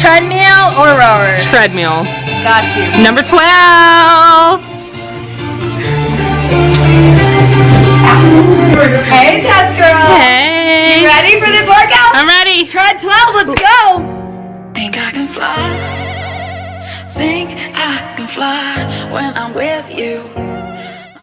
treadmill or rower? Treadmill. Got you. Number 12. Hey, Jess girl. Hey. You ready for this workout? I'm ready. Tread 12, let's go. Think I can fly. Think I can fly when I'm with you.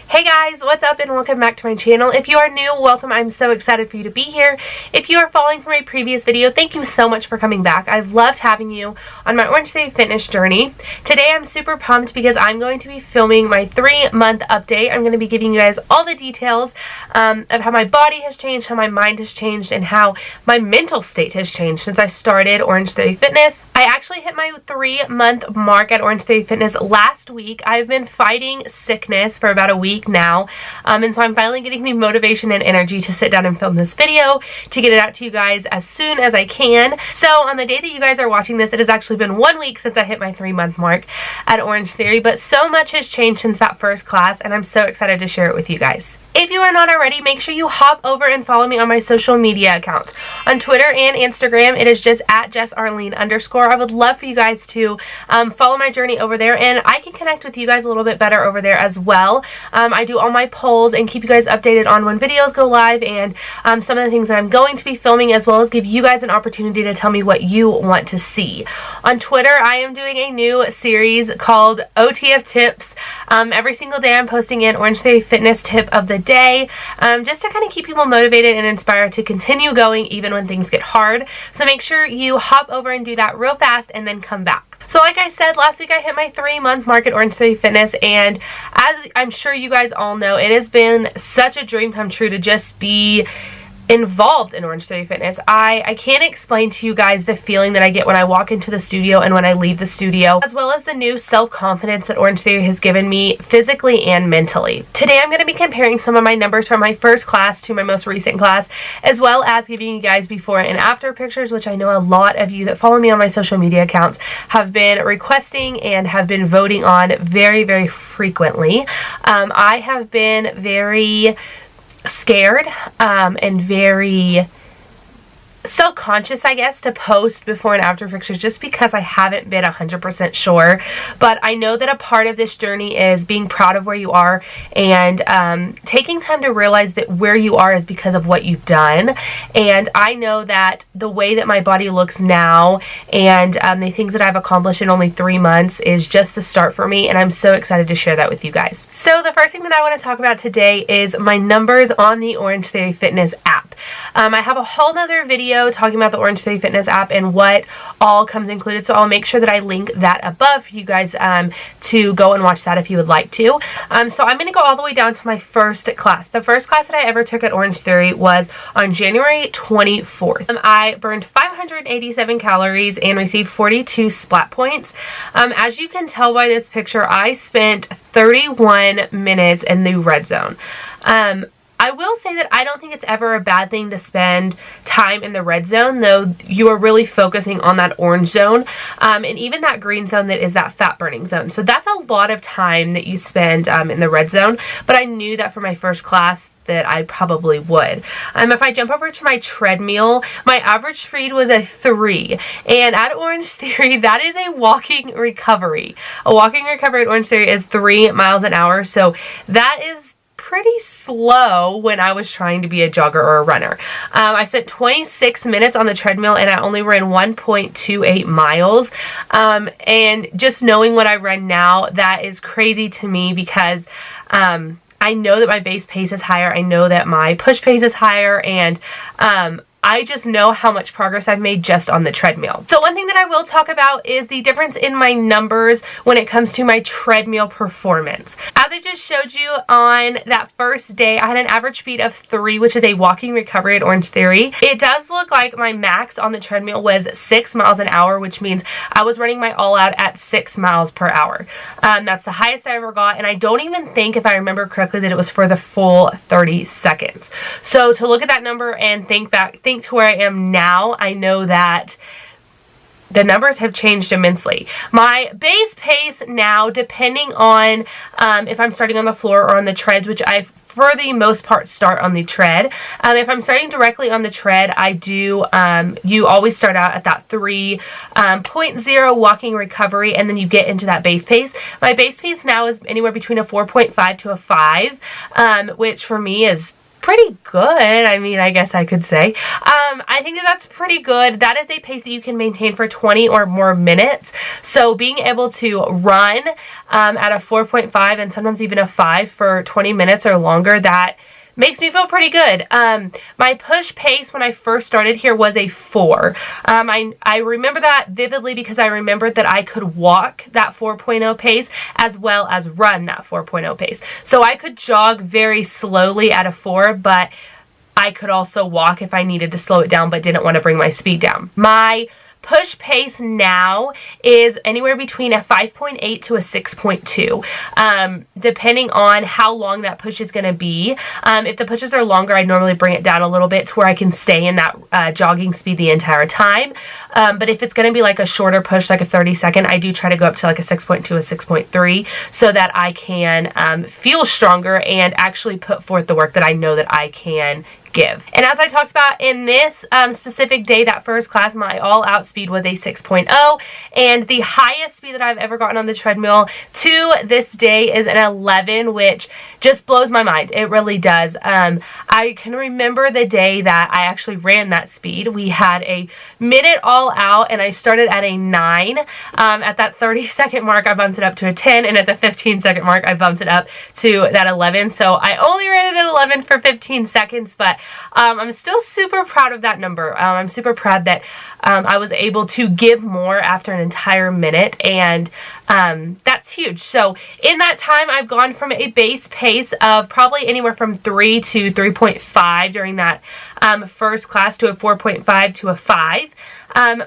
Hey guys, what's up and welcome back to my channel. If you are new, welcome. I'm so excited for you to be here. If you are following from my previous video, thank you so much for coming back. I've loved having you on my Orangetheory fitness journey. Today I'm super pumped because I'm going to be filming my 3-month update. I'm going to be giving you guys all the details of how my body has changed, how my mind has changed, and how my mental state has changed since I started Orangetheory Fitness. I actually hit my 3-month mark at Orangetheory Fitness last week. I've been fighting sickness for about a week now, and so I'm finally getting the motivation and energy to sit down and film this video to get it out to you guys as soon as I can. So on the day that you guys are watching this, it has actually been 1 week since I hit my 3-month mark at Orangetheory, but so much has changed since that first class, and I'm so excited to share it with you guys. If you are not already, make sure you hop over and follow me on my social media accounts. On Twitter and Instagram, it is just at JessArlene_. I would love for you guys to follow my journey over there, and I can connect with you guys a little bit better over there as well. I do all my polls and keep you guys updated on when videos go live and some of the things that I'm going to be filming, as well as give you guys an opportunity to tell me what you want to see. On Twitter, I am doing a new series called OTF Tips. Every single day I'm posting an Orangetheory Fitness tip of the day, just to kind of keep people motivated and inspired to continue going even when things get hard. So make sure you hop over and do that real fast and then come back. So like I said, last week I hit my 3-month mark at Orangetheory Fitness, and as I'm sure you guys all know, it has been such a dream come true to just be involved in Orangetheory Fitness. I can't explain to you guys the feeling that I get when I walk into the studio and when I leave the studio, as well as the new self-confidence that Orangetheory has given me physically and mentally. Today I'm going to be comparing some of my numbers from my first class to my most recent class, as well as giving you guys before and after pictures, which I know a lot of you that follow me on my social media accounts have been requesting and have been voting on very, very frequently. I have been very scared and very self-conscious, I guess, to post before and after pictures just because I haven't been 100% sure. But I know that a part of this journey is being proud of where you are and taking time to realize that where you are is because of what you've done. And I know that the way that my body looks now and the things that I've accomplished in only 3 months is just the start for me, and I'm so excited to share that with you guys. So the first thing that I want to talk about today is my numbers on the Orangetheory Fitness app. I have a whole nother video talking about the Orangetheory Fitness app and what all comes included, so I'll make sure that I link that above for you guys to go and watch that if you would like to. So I'm going to go all the way down to my first class. The first class that I ever took at Orangetheory was on January 24th. I burned 587 calories and received 42 splat points. As you can tell by this picture, I spent 31 minutes in the red zone. I will say that I don't think it's ever a bad thing to spend time in the red zone, though you are really focusing on that orange zone and even that green zone that is that fat burning zone. So that's a lot of time that you spend in the red zone, but I knew that for my first class that I probably would. If I jump over to my treadmill, my average speed was a 3, and at Orangetheory, that is a walking recovery. A walking recovery at Orangetheory is 3 miles an hour, so that is pretty slow when I was trying to be a jogger or a runner. I spent 26 minutes on the treadmill and I only ran 1.28 miles. And just knowing what I run now, that is crazy to me because I know that my base pace is higher. I know that my push pace is higher, and I just know how much progress I've made just on the treadmill. So one thing that I will talk about is the difference in my numbers when it comes to my treadmill performance. As I just showed you on that first day, I had an average speed of 3, which is a walking recovery at Orangetheory. It does look like my max on the treadmill was 6 miles an hour, which means I was running my all out at 6 miles per hour. That's the highest I ever got, and I don't even think, if I remember correctly, that it was for the full 30 seconds. So to look at that number and think to where I am now, I know that the numbers have changed immensely. My base pace now, depending on if I'm starting on the floor or on the treads, which I for the most part, start on the tread. If I'm starting directly on the tread, I do, you always start out at that 3.0 walking recovery, and then you get into that base pace. My base pace now is anywhere between a 4.5 to a 5, which for me is pretty good. I mean, I guess I could say. I think that's pretty good. That is a pace that you can maintain for 20 or more minutes. So being able to run at a 4.5 and sometimes even a 5 for 20 minutes or longer, that makes me feel pretty good. My push pace when I first started here was a 4. I remember that vividly because I remembered that I could walk that 4.0 pace as well as run that 4.0 pace. So I could jog very slowly at a 4, but I could also walk if I needed to slow it down but didn't want to bring my speed down. My push pace now is anywhere between a 5.8 to a 6.2, depending on how long that push is going to be. If the pushes are longer, I normally bring it down a little bit to where I can stay in that jogging speed the entire time. But if it's going to be like a shorter push, like a 30-second, I do try to go up to like a 6.2, a 6.3, so that I can feel stronger and actually put forth the work that I know that I can give. And as I talked about in this specific day, that first class, my all-out speed was a 6.0, and the highest speed that I've ever gotten on the treadmill to this day is an 11, which just blows my mind. It really does. I can remember the day that I actually ran that speed. We had a minute all out, and I started at a 9. At that 30-second mark, I bumped it up to a 10, and at the 15-second mark, I bumped it up to that 11. So I only ran it at 11 for 15 seconds, but I'm still super proud of that number. I'm super proud that I was able to give more after an entire minute, and that's huge. So in that time, I've gone from a base pace of probably anywhere from 3 to 3.5 during that first class to a 4.5 to a 5.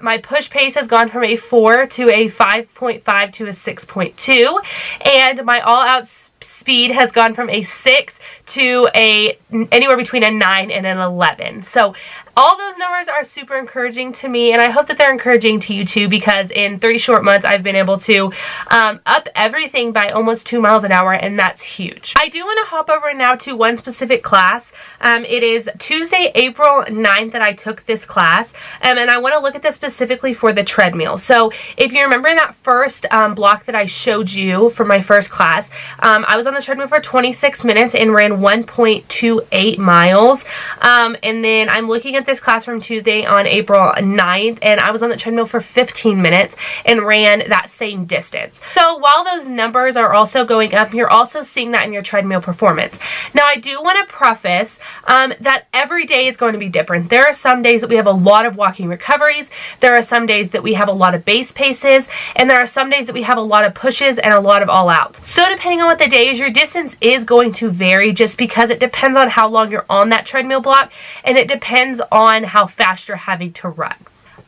My push pace has gone from a 4 to a 5.5 to a 6.2, and my all-out speed has gone from a 6 to anywhere between a 9 and an 11. So all those numbers are super encouraging to me, and I hope that they're encouraging to you too, because in 3 short months I've been able to up everything by almost 2 miles an hour, and that's huge. I do want to hop over now to one specific class. It is Tuesday, April 9th that I took this class, and I want to look at this specifically for the treadmill. So if you remember in that first block that I showed you for my first class, I was on the treadmill for 26 minutes and ran 1.28 miles. And then I'm looking at this class from Tuesday on April 9th, and I was on the treadmill for 15 minutes and ran that same distance. So while those numbers are also going up, you're also seeing that in your treadmill performance. Now, I do want to preface that every day is going to be different. There are some days that we have a lot of walking recoveries. There are some days that we have a lot of base paces, and there are some days that we have a lot of pushes and a lot of all out. So depending on what the day is, your distance is going to vary, just because it depends on how long you're on that treadmill block, and it depends on how fast you're having to run.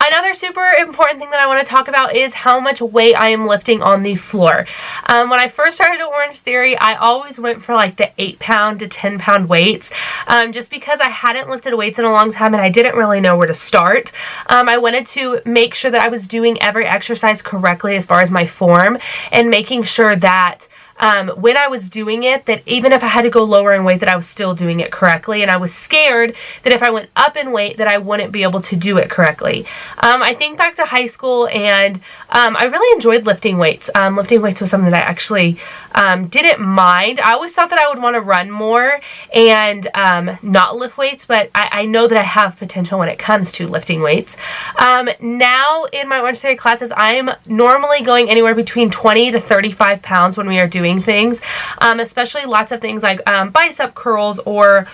Another super important thing that I want to talk about is how much weight I am lifting on the floor. When I first started at Orangetheory, I always went for like the 8-pound to 10-pound weights, just because I hadn't lifted weights in a long time and I didn't really know where to start. I wanted to make sure that I was doing every exercise correctly as far as my form, and making sure that when I was doing it, that even if I had to go lower in weight, that I was still doing it correctly. And I was scared that if I went up in weight, that I wouldn't be able to do it correctly. I think back to high school, and I really enjoyed lifting weights. Lifting weights was something that I actually didn't mind. I always thought that I would want to run more and not lift weights, but I know that I have potential when it comes to lifting weights. Now in my Orangetheory classes, I am normally going anywhere between 20 to 35 pounds when we are doing things, especially lots of things like bicep curls or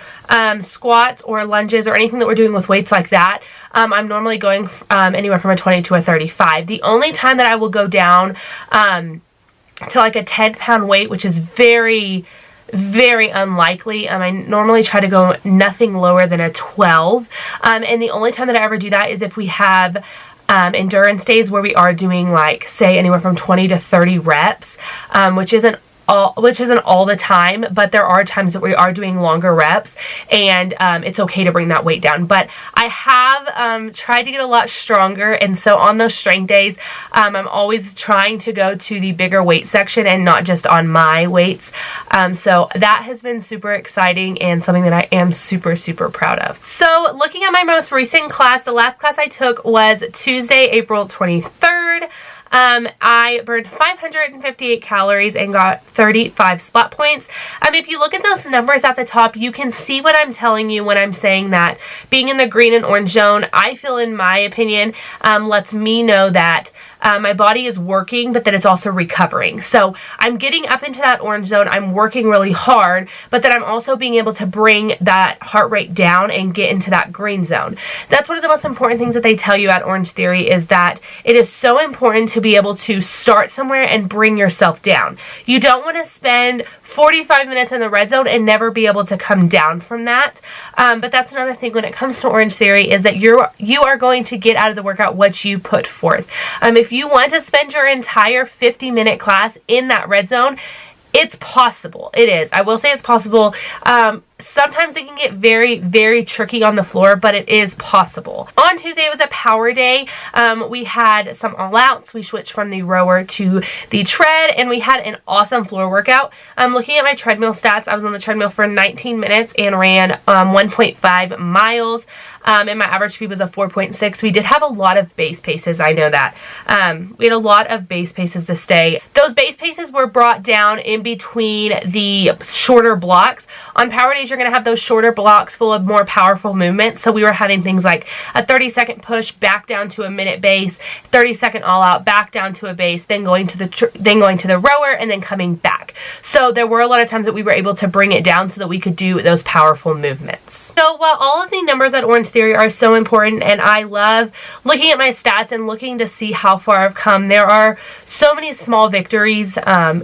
squats or lunges or anything that we're doing with weights like that. I'm normally going anywhere from a 20 to a 35. The only time that I will go down to like a 10-pound weight, which is very unlikely. I normally try to go nothing lower than a 12. And the only time that I ever do that is if we have endurance days where we are doing, like, say, anywhere from 20 to 30 reps, which isn't all the time, but there are times that we are doing longer reps, and it's okay to bring that weight down. But I have tried to get a lot stronger, and so on those strength days, I'm always trying to go to the bigger weight section and not just on my weights. So that has been super exciting and something that I am super, super proud of. So looking at my most recent class, the last class I took was Tuesday, April 23rd. I burned 558 calories and got 35 spot points. If you look at those numbers at the top, you can see what I'm telling you when I'm saying that being in the green and orange zone, I feel, in my opinion, lets me know that my body is working, but that it's also recovering. So I'm getting up into that orange zone. I'm working really hard, but then I'm also being able to bring that heart rate down and get into that green zone. That's one of the most important things that they tell you at Orangetheory, is that it is so important to be able to start somewhere and bring yourself down. You don't want to spend 45 minutes in the red zone and never be able to come down from that. But that's another thing when it comes to Orangetheory, is that you are going to get out of the workout what you put forth. If you want to spend your entire 50-minute class in that red zone, it's possible. It is. I will say it's possible. Sometimes it can get very, very tricky on the floor, but it is possible. On Tuesday, it was a power day. We had some all-outs. We switched from the rower to the tread, and we had an awesome floor workout. Looking at my treadmill stats, I was on the treadmill for 19 minutes and ran 1.5 miles. And my average speed was a 4.6. We did have a lot of base paces, I know that. We had a lot of base paces this day. Those base paces were brought down in between the shorter blocks. On power days, you're going to have those shorter blocks full of more powerful movements. So we were having things like a 30-second push back down to a minute base, 30-second all out back down to a base, then going to the rower, and then coming back. So there were a lot of times that we were able to bring it down so that we could do those powerful movements. So while all of the numbers at Orangetheory are so important, and I love looking at my stats and looking to see how far I've come, there are so many small victories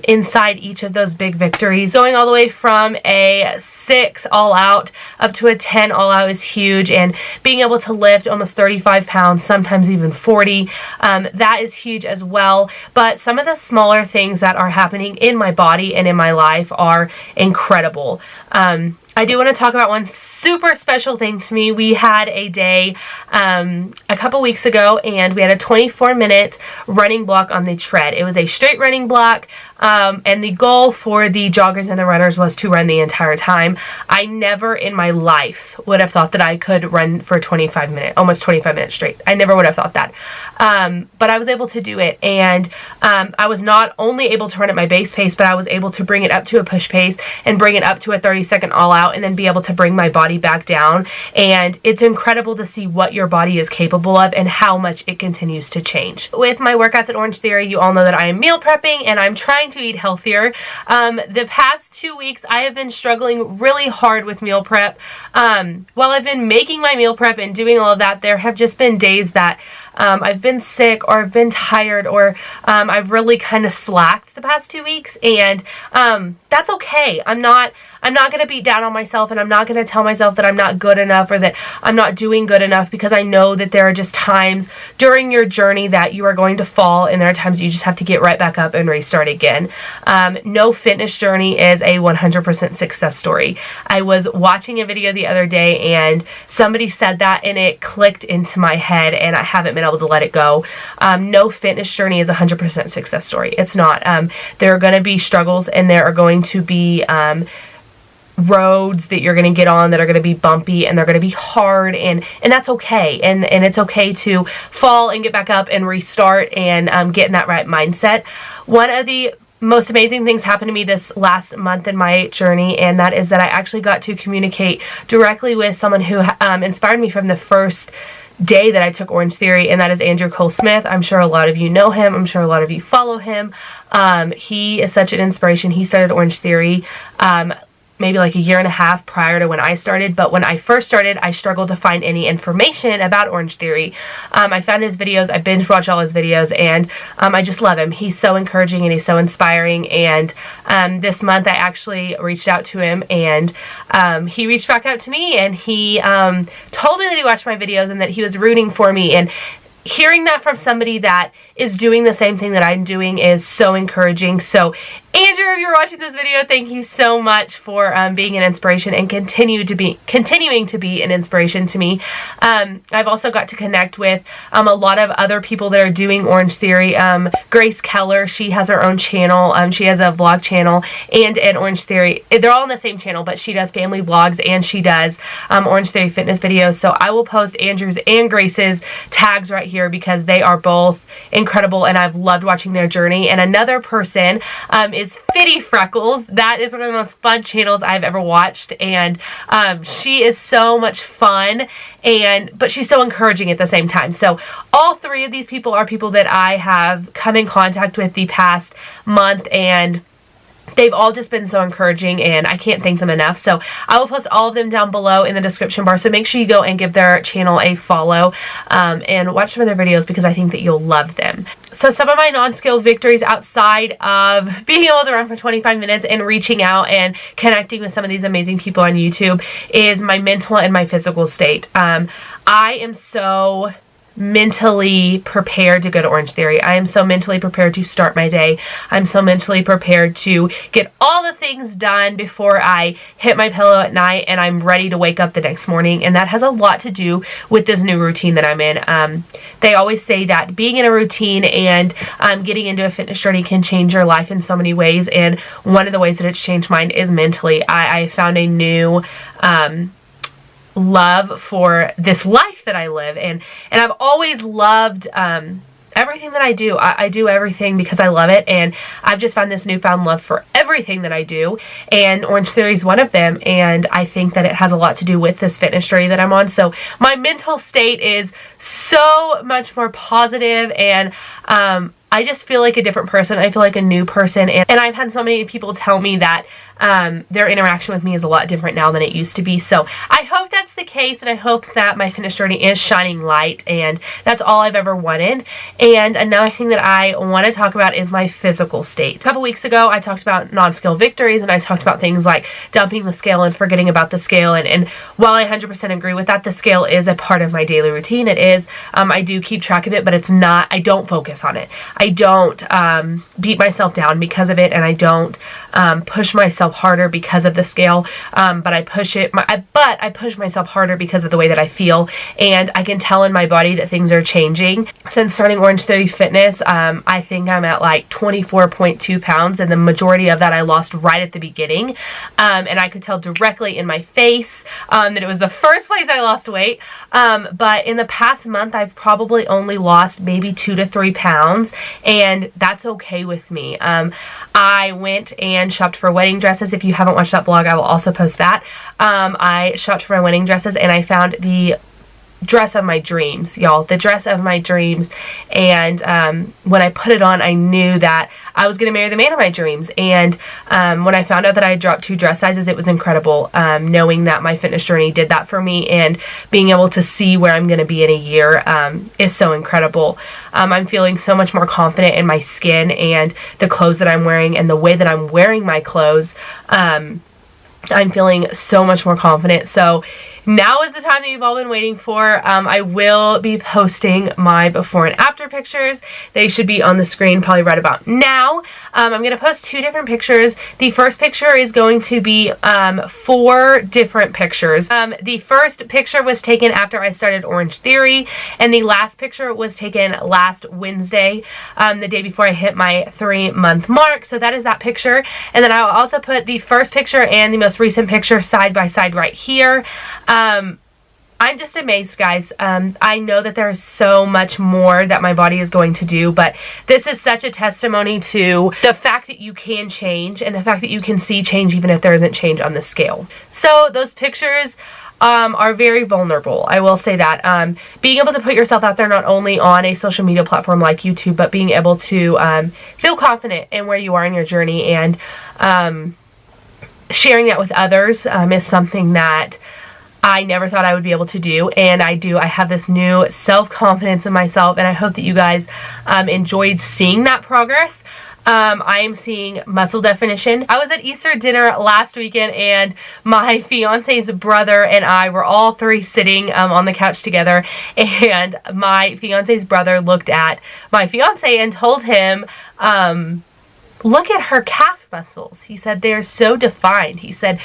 inside each of those big victories. Going all the way from a 6 all out up to a 10 all out is huge, and being able to lift almost 35 pounds, sometimes even 40, that is huge as well. But some of the smaller things that are happening in my body and in my life are incredible. I do want to talk about one super special thing to me. We had a day a couple weeks ago, and we had a 24-minute running block on the tread. It was a straight running block, and the goal for the joggers and the runners was to run the entire time. I never in my life would have thought that I could run for 25 minutes, almost 25 minutes straight. I never would have thought that. But I was able to do it, and I was not only able to run at my base pace, but I was able to bring it up to a push pace and bring it up to a 30-second all out, and then be able to bring my body back down. And it's incredible to see what your body is capable of and how much it continues to change. With my workouts at Orangetheory, you all know that I am meal prepping and I'm trying to eat healthier. The past 2 weeks, I have been struggling really hard with meal prep. While I've been making my meal prep and doing all of that, there have just been days that I've been sick, or I've been tired, or I've really kind of slacked the past 2 weeks, and that's okay. I'm not going to beat down on myself, and I'm not going to tell myself that I'm not good enough or that I'm not doing good enough, because I know that there are just times during your journey that you are going to fall, and there are times you just have to get right back up and restart again. No fitness journey is a 100% success story. I was watching a video the other day, and somebody said that, and it clicked into my head, and I haven't been able to let it go. No fitness journey is a 100% success story. It's not. There are going to be struggles, and there are going to be roads that you're going to get on that are going to be bumpy, and they're going to be hard, and that's okay. And it's okay to fall and get back up and restart and get in that right mindset. One of the most amazing things happened to me this last month in my journey, and that is that I actually got to communicate directly with someone who inspired me from the first day that I took Orangetheory, and that is Andrew Cole Smith. I'm sure a lot of you know him. I'm sure a lot of you follow him. He is such an inspiration. He started Orangetheory maybe like a year and a half prior to when I started, but when I first started, I struggled to find any information about Orangetheory. I found his videos, I binge watched all his videos, and I just love him. He's so encouraging and he's so inspiring, and this month I actually reached out to him, and he reached back out to me, and he told me that he watched my videos and that he was rooting for me, and hearing that from somebody that is doing the same thing that I'm doing is so encouraging. So Andrew, if you're watching this video, thank you so much for being an inspiration and continuing to be an inspiration to me. I've also got to connect with a lot of other people that are doing Orangetheory. Grace Keller, she has her own channel. She has a vlog channel and an Orangetheory. They're all on the same channel, but she does family vlogs and she does Orangetheory fitness videos. So I will post Andrew's and Grace's tags right here because they are both incredible and I've loved watching their journey. And another person is Fitty Freckles. That is one of the most fun channels I've ever watched, and she is so much fun, but she's so encouraging at the same time. So all three of these people are people that I have come in contact with the past month, and they've all just been so encouraging and I can't thank them enough. So I will post all of them down below in the description bar. So make sure you go and give their channel a follow and watch some of their videos because I think that you'll love them. So some of my non-scale victories outside of being able to run for 25 minutes and reaching out and connecting with some of these amazing people on YouTube is my mental and my physical state. I am so mentally prepared to go to Orangetheory. I am so mentally prepared to start my day. I'm so mentally prepared to get all the things done before I hit my pillow at night and I'm ready to wake up the next morning, and that has a lot to do with this new routine that I'm in. They always say that being in a routine and getting into a fitness journey can change your life in so many ways, and one of the ways that it's changed mine is mentally. I found a new love for this life that I live, and I've always loved everything that I do. I do everything because I love it, and I've just found this newfound love for everything that I do, and Orangetheory is one of them, and I think that it has a lot to do with this fitness journey that I'm on. So my mental state is so much more positive, and I just feel like a different person. I feel like a new person, and I've had so many people tell me that their interaction with me is a lot different now than it used to be. So I hope that's the case, and I hope that my fitness journey is shining light, and that's all I've ever wanted. And another thing that I want to talk about is my physical state. A couple weeks ago, I talked about non-scale victories, and I talked about things like dumping the scale and forgetting about the scale. And while I 100% agree with that, the scale is a part of my daily routine. It is. I do keep track of it, but it's not, I don't focus on it. I don't beat myself down because of it, and I don't push myself harder because of the scale, but I push myself harder because of the way that I feel, and I can tell in my body that things are changing. Since starting Orangetheory Fitness, I think I'm at like 24.2 pounds, and the majority of that I lost right at the beginning, and I could tell directly in my face that it was the first place I lost weight, but in the past month I've probably only lost maybe 2 to 3 pounds, and that's okay with me. I went and shopped for wedding dresses. If you haven't watched that vlog, I will also post that. I shopped for my wedding dresses, and I found the dress of my dreams, y'all. The dress of my dreams. And when I put it on, I knew that I was going to marry the man of my dreams. And when I found out that I had dropped 2 dress sizes, it was incredible. Knowing that my fitness journey did that for me, and being able to see where I'm going to be in a year is so incredible. I'm feeling so much more confident in my skin and the clothes that I'm wearing and the way that I'm wearing my clothes. I'm feeling so much more confident. So now is the time that you've all been waiting for. I will be posting my before and after pictures. They should be on the screen probably right about now. I'm going to post 2 different pictures. The first picture is going to be 4 different pictures. The first picture was taken after I started Orangetheory, and the last picture was taken last Wednesday, the day before I hit my 3-month mark. So that is that picture. And then I will also put the first picture and the most recent picture side by side right here. I'm just amazed, guys. I know that there's so much more that my body is going to do, but this is such a testimony to the fact that you can change and the fact that you can see change even if there isn't change on the scale. So those pictures are very vulnerable. I will say that. Being able to put yourself out there not only on a social media platform like YouTube, but being able to feel confident in where you are in your journey, and sharing that with others is something that I never thought I would be able to do, and I do. I have this new self-confidence in myself, and I hope that you guys enjoyed seeing that progress. I am seeing muscle definition. I was at Easter dinner last weekend, and my fiance's brother and I were all 3 sitting on the couch together, and my fiance's brother looked at my fiance and told him, look at her calf muscles. He said they're so defined. He said,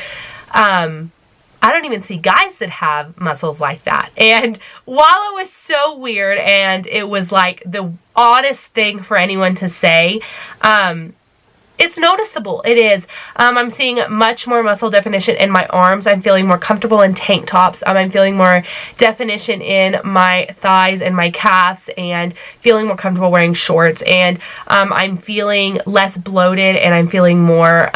I don't even see guys that have muscles like that. And while it was so weird and it was like the oddest thing for anyone to say, it's noticeable. It is. I'm seeing much more muscle definition in my arms. I'm feeling more comfortable in tank tops. I'm feeling more definition in my thighs and my calves, and feeling more comfortable wearing shorts. And I'm feeling less bloated, and I'm feeling more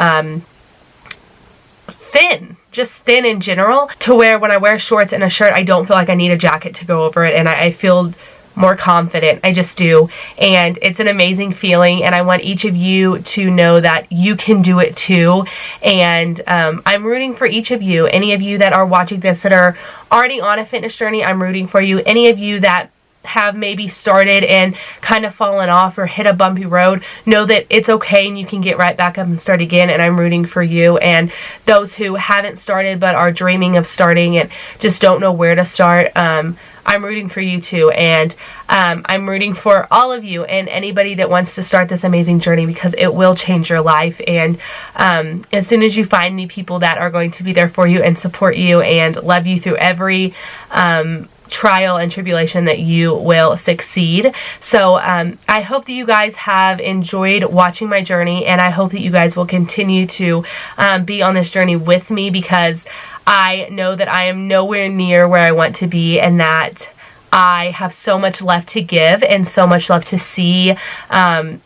thin. Just thin in general, to where when I wear shorts and a shirt, I don't feel like I need a jacket to go over it, and I feel more confident. I just do. And it's an amazing feeling, and I want each of you to know that you can do it too. And I'm rooting for each of you. Any of you that are watching this that are already on a fitness journey, I'm rooting for you. Any of you that have maybe started and kind of fallen off or hit a bumpy road, know that it's okay and you can get right back up and start again, and I'm rooting for you. And those who haven't started but are dreaming of starting and just don't know where to start, I'm rooting for you too. And I'm rooting for all of you and anybody that wants to start this amazing journey, because it will change your life. And as soon as you find new people that are going to be there for you and support you and love you through every trial and tribulation, that you will succeed. So I hope that you guys have enjoyed watching my journey, and I hope that you guys will continue to be on this journey with me, because I know that I am nowhere near where I want to be, and that I have so much left to give and so much left to see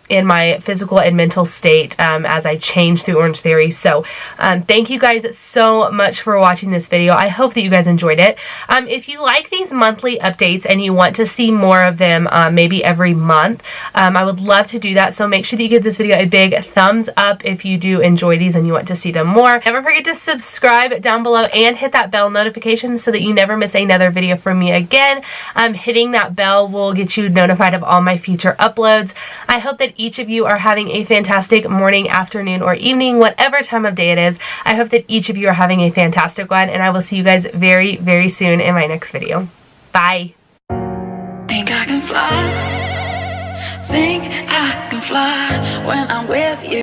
in my physical and mental state as I change through Orangetheory. So thank you guys so much for watching this video. I hope that you guys enjoyed it. If you like these monthly updates and you want to see more of them maybe every month, I would love to do that. So make sure that you give this video a big thumbs up if you do enjoy these and you want to see them more. Never forget to subscribe down below and hit that bell notification so that you never miss another video from me again. Hitting that bell will get you notified of all my future uploads. I hope that each of you are having a fantastic morning, afternoon, or evening, whatever time of day it is. I hope that each of you are having a fantastic one, and I will see you guys very, very soon in my next video. Bye. Think I can fly. Think I can fly when I'm with you.